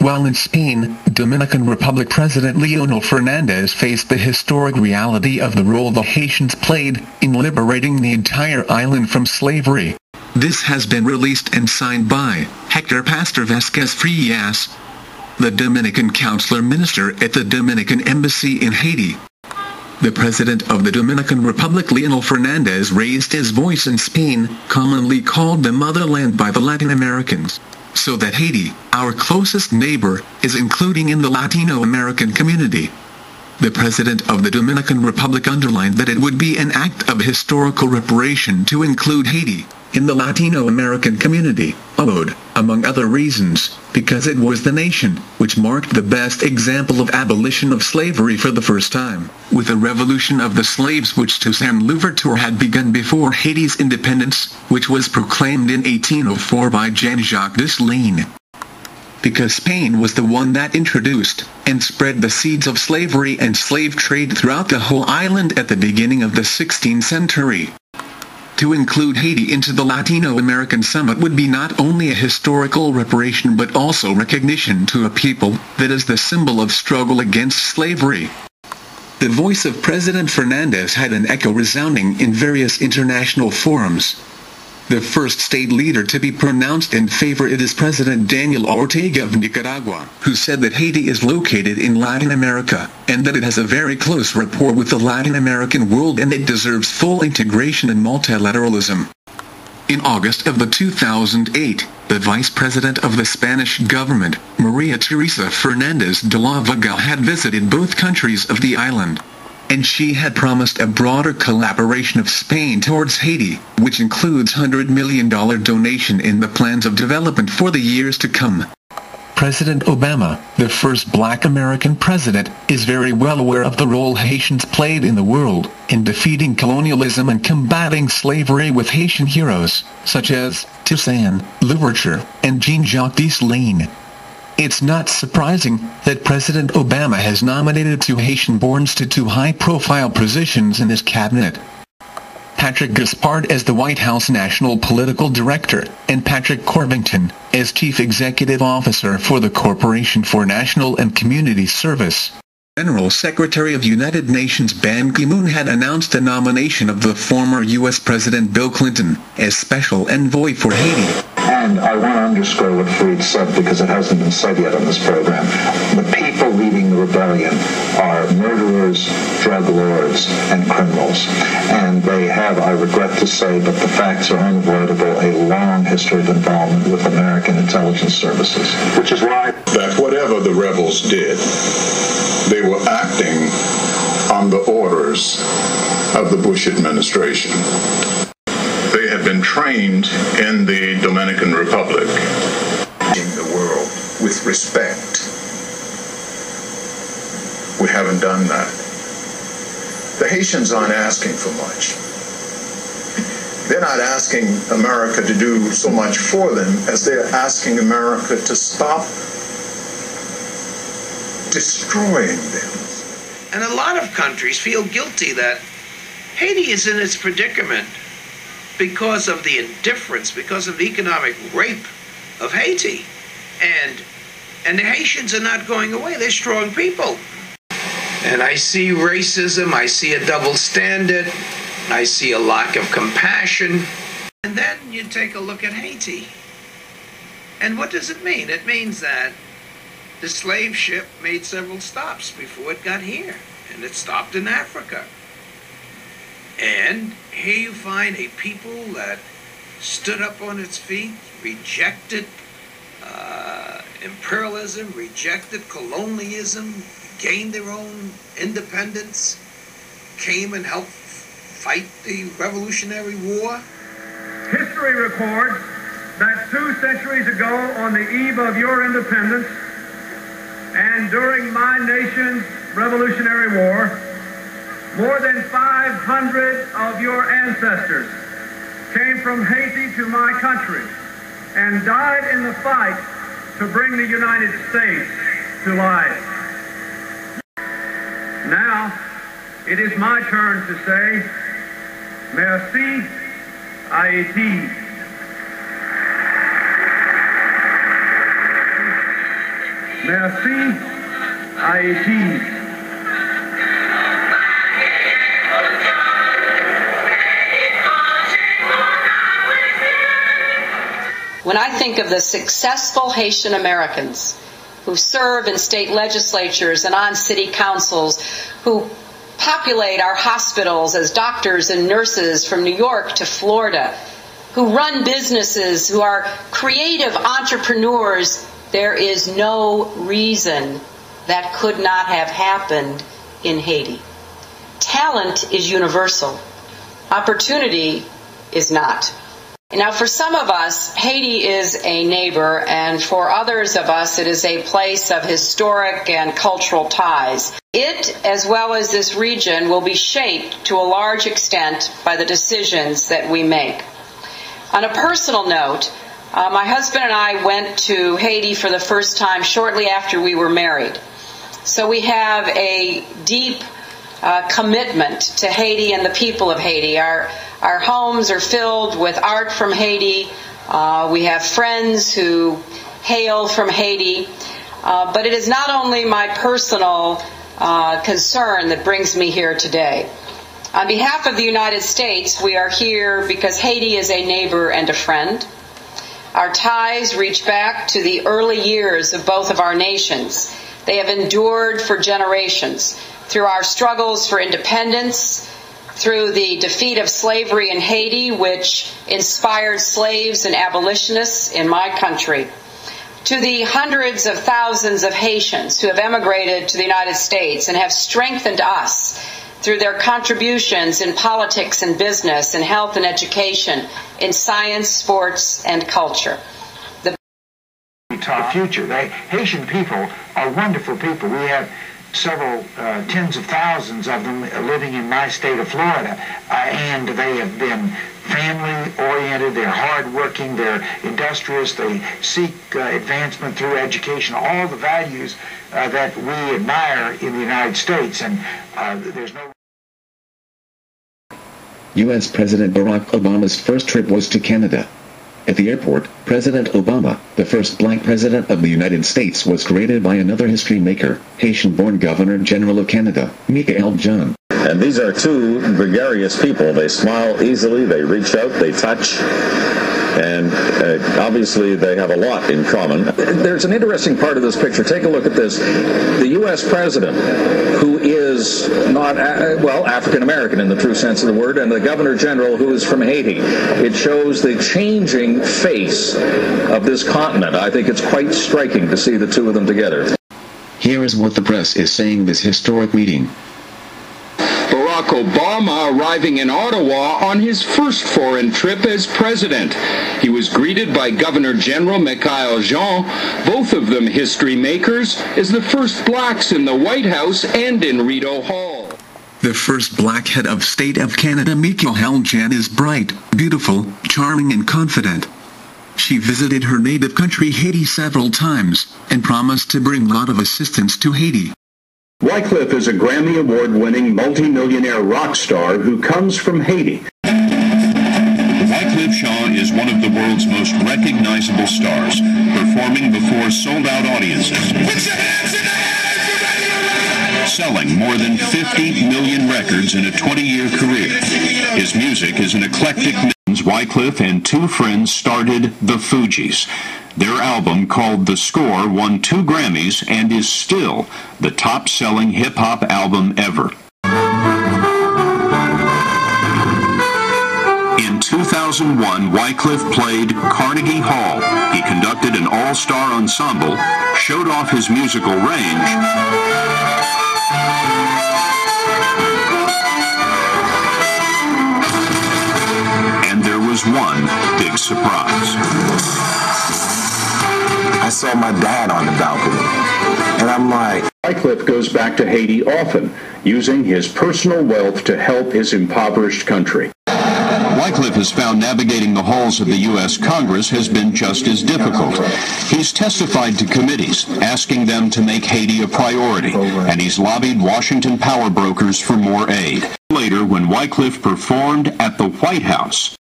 While in Spain, Dominican Republic President Leonel Fernandez faced the historic reality of the role the Haitians played in liberating the entire island from slavery. This has been released and signed by Hector Pastor Vasquez Frias, the Dominican Consular Minister at the Dominican Embassy in Haiti. The President of the Dominican Republic, Leonel Fernandez, raised his voice in Spain, commonly called the motherland by the Latin Americans, so that Haiti, our closest neighbor, is including in the Latino American community. The President of the Dominican Republic underlined that it would be an act of historical reparation to include Haiti in the Latino American community, among other reasons, because it was the nation which marked the best example of abolition of slavery for the first time, with the revolution of the slaves which Toussaint Louverture had begun before Haiti's independence, which was proclaimed in 1804 by Jean-Jacques Dessalines. Because Spain was the one that introduced and spread the seeds of slavery and slave trade throughout the whole island at the beginning of the 16th century. To include Haiti into the Latino American Summit would be not only a historical reparation but also recognition to a people that is the symbol of struggle against slavery. The voice of President Fernandez had an echo resounding in various international forums. The first state leader to be pronounced in favor it is President Daniel Ortega of Nicaragua, who said that Haiti is located in Latin America, and that it has a very close rapport with the Latin American world and it deserves full integration and multilateralism. In August of 2008, the Vice President of the Spanish government, Maria Teresa Fernandez de la Vega, had visited both countries of the island, and she had promised a broader collaboration of Spain towards Haiti, which includes $100 million donation in the plans of development for the years to come. President Obama, the first black American president, is very well aware of the role Haitians played in the world, in defeating colonialism and combating slavery with Haitian heroes, such as Toussaint Louverture and Jean-Jacques Dessalines. It's not surprising that President Obama has nominated two Haitian-borns to two high-profile positions in his cabinet. Patrick Gaspard as the White House National Political Director, and Patrick Corvington as Chief Executive Officer for the Corporation for National and Community Service. General Secretary of United Nations Ban Ki-moon had announced the nomination of the former U.S. President Bill Clinton as Special Envoy for Haiti. And I want to underscore what Fareed said because it hasn't been said yet on this program. The people leading the rebellion are murderers, drug lords, and criminals. And they have, I regret to say, but the facts are unavoidable, a long history of involvement with American intelligence services. Which is why that whatever the rebels did, they were acting on the orders of the Bush administration. They had been trained in the Dominican Republic. In the world with respect. We haven't done that. The Haitians aren't asking for much. They're not asking America to do so much for them as they're asking America to stop destroying them. And a lot of countries feel guilty that Haiti is in its predicament because of the indifference, because of the economic rape of Haiti. And the Haitians are not going away. They're strong people. And I see racism, I see a double standard, I see a lack of compassion. And then you take a look at Haiti. And what does it mean? It means that the slave ship made several stops before it got here. And it stopped in Africa. And here you find a people that stood up on its feet, rejected imperialism, rejected colonialism, gained their own independence, came and helped fight the Revolutionary War. History records that 2 centuries ago, on the eve of your independence, and during my nation's Revolutionary War, more than 500 of your ancestors came from Haiti to my country and died in the fight to bring the United States to life. Now, it is my turn to say, merci, Haiti. Merci, Haiti. When I think of the successful Haitian Americans who serve in state legislatures and on city councils, who populate our hospitals as doctors and nurses from New York to Florida, who run businesses, who are creative entrepreneurs, there is no reason that could not have happened in Haiti. Talent is universal. Opportunity is not. Now, for some of us, Haiti is a neighbor, and for others of us, it is a place of historic and cultural ties. It, as well as this region, will be shaped to a large extent by the decisions that we make. On a personal note, my husband and I went to Haiti for the first time shortly after we were married. So we have a deep commitment to Haiti and the people of Haiti. Our homes are filled with art from Haiti. We have friends who hail from Haiti. But it is not only my personal concern that brings me here today. On behalf of the United States, we are here because Haiti is a neighbor and a friend. Our ties reach back to the early years of both of our nations. They have endured for generations through our struggles for independence, through the defeat of slavery in Haiti, which inspired slaves and abolitionists in my country, to the hundreds of thousands of Haitians who have emigrated to the United States and have strengthened us through their contributions in politics and business, in health and education, in science, sports, and culture. The future. Haitian people are wonderful people. We have several tens of thousands of them living in my state of Florida, and they have been family-oriented, they're hard-working, they're industrious, they seek advancement through education, all the values that we admire in the United States, and there's no... U.S. President Barack Obama's first trip was to Canada. At the airport, President Obama, the first black president of the United States, was greeted by another history maker, Haitian-born Governor-General of Canada, Michael Jean. And these are two gregarious people. They smile easily, they reach out, they touch, and obviously they have a lot in common. There's an interesting part of this picture. Take a look at this. The U.S. president, who is not, African-American in the true sense of the word, and the Governor General, who is from Haiti. It shows the changing face of this continent. I think it's quite striking to see the two of them together. Here is what the press is saying this historic meeting. Barack Obama arriving in Ottawa on his first foreign trip as president. He was greeted by Governor General Michael Jean, both of them history makers, as the first blacks in the White House and in Rideau Hall. The first black head of state of Canada, Michael Jean, is bright, beautiful, charming and confident. She visited her native country Haiti several times, and promised to bring a lot of assistance to Haiti. Wycliffe is a Grammy Award-winning multi-millionaire rock star who comes from Haiti. Wycliffe Jean is one of the world's most recognizable stars, performing before sold-out audiences. Put your hands in the air, selling more than 50 million records in a 20-year career. His music is an eclectic mix. Wycliffe and two friends started the Fugees. Their album, called The Score, won 2 Grammys and is still the top-selling hip-hop album ever. In 2001, Wycliffe played Carnegie Hall. He conducted an all-star ensemble, showed off his musical range, and there was one big surprise. I saw my dad on the balcony, and I'm like... Wycliffe goes back to Haiti often, using his personal wealth to help his impoverished country. Wycliffe has found navigating the halls of the U.S. Congress has been just as difficult. He's testified to committees, asking them to make Haiti a priority, and he's lobbied Washington power brokers for more aid. Later, when Wycliffe performed at the White House,